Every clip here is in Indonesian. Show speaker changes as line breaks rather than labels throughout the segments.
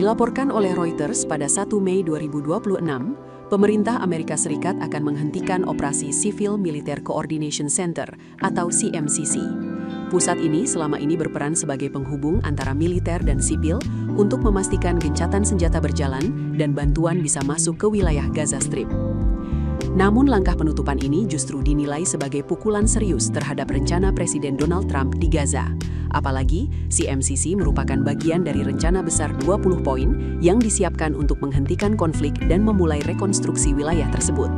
Dilaporkan oleh Reuters pada 1 Mei 2026, pemerintah Amerika Serikat akan menghentikan operasi Civil Military Coordination Center atau CMCC. Pusat ini selama ini berperan sebagai penghubung antara militer dan sipil untuk memastikan gencatan senjata berjalan dan bantuan bisa masuk ke wilayah Gaza Strip. Namun langkah penutupan ini justru dinilai sebagai pukulan serius terhadap rencana Presiden Donald Trump di Gaza. Apalagi, CMCC merupakan bagian dari rencana besar 20 poin yang disiapkan untuk menghentikan konflik dan memulai rekonstruksi wilayah tersebut.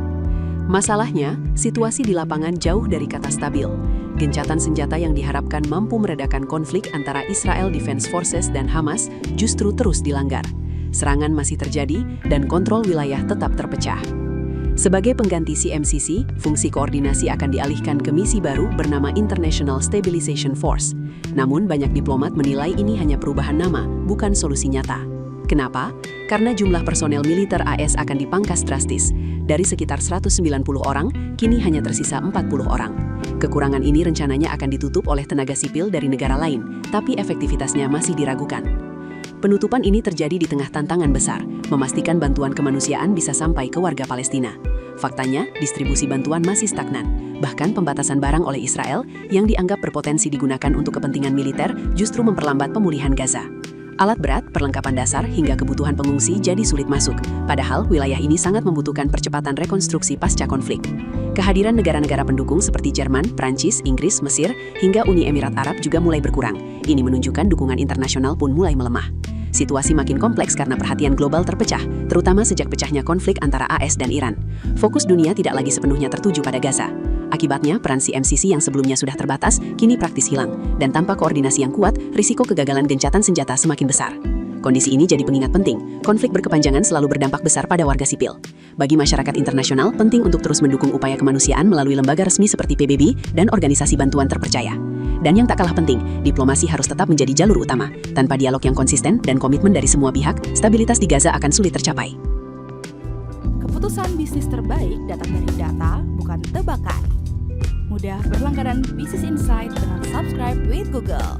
Masalahnya, situasi di lapangan jauh dari kata stabil. Gencatan senjata yang diharapkan mampu meredakan konflik antara Israel Defense Forces dan Hamas justru terus dilanggar. Serangan masih terjadi dan kontrol wilayah tetap terpecah. Sebagai pengganti CMCC, fungsi koordinasi akan dialihkan ke misi baru bernama International Stabilization Force. Namun banyak diplomat menilai ini hanya perubahan nama, bukan solusi nyata. Kenapa? Karena jumlah personel militer AS akan dipangkas drastis. Dari sekitar 190 orang, kini hanya tersisa 40 orang. Kekurangan ini rencananya akan ditutup oleh tenaga sipil dari negara lain, tapi efektivitasnya masih diragukan. Penutupan ini terjadi di tengah tantangan besar, memastikan bantuan kemanusiaan bisa sampai ke warga Palestina. Faktanya, distribusi bantuan masih stagnan. Bahkan pembatasan barang oleh Israel yang dianggap berpotensi digunakan untuk kepentingan militer justru memperlambat pemulihan Gaza. Alat berat, perlengkapan dasar, hingga kebutuhan pengungsi jadi sulit masuk. Padahal wilayah ini sangat membutuhkan percepatan rekonstruksi pasca konflik. Kehadiran negara-negara pendukung seperti Jerman, Prancis, Inggris, Mesir, hingga Uni Emirat Arab juga mulai berkurang. Ini menunjukkan dukungan internasional pun mulai melemah. Situasi makin kompleks karena perhatian global terpecah, terutama sejak pecahnya konflik antara AS dan Iran. Fokus dunia tidak lagi sepenuhnya tertuju pada Gaza. Akibatnya, peran CMCC yang sebelumnya sudah terbatas, kini praktis hilang. Dan tanpa koordinasi yang kuat, risiko kegagalan gencatan senjata semakin besar. Kondisi ini jadi pengingat penting, konflik berkepanjangan selalu berdampak besar pada warga sipil. Bagi masyarakat internasional, penting untuk terus mendukung upaya kemanusiaan melalui lembaga resmi seperti PBB dan organisasi bantuan terpercaya. Dan yang tak kalah penting, diplomasi harus tetap menjadi jalur utama. Tanpa dialog yang konsisten dan komitmen dari semua pihak, stabilitas di Gaza akan sulit tercapai.
Keputusan bisnis terbaik datang dari data, bukan tebakan. Mudah berlangganan Business Insight dengan subscribe with Google.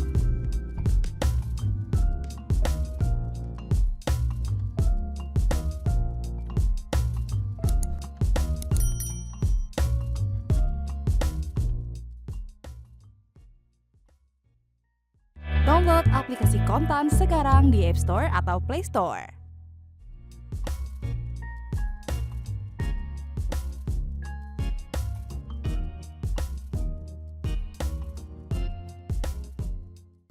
Download aplikasi Kontan sekarang di App Store atau Play Store.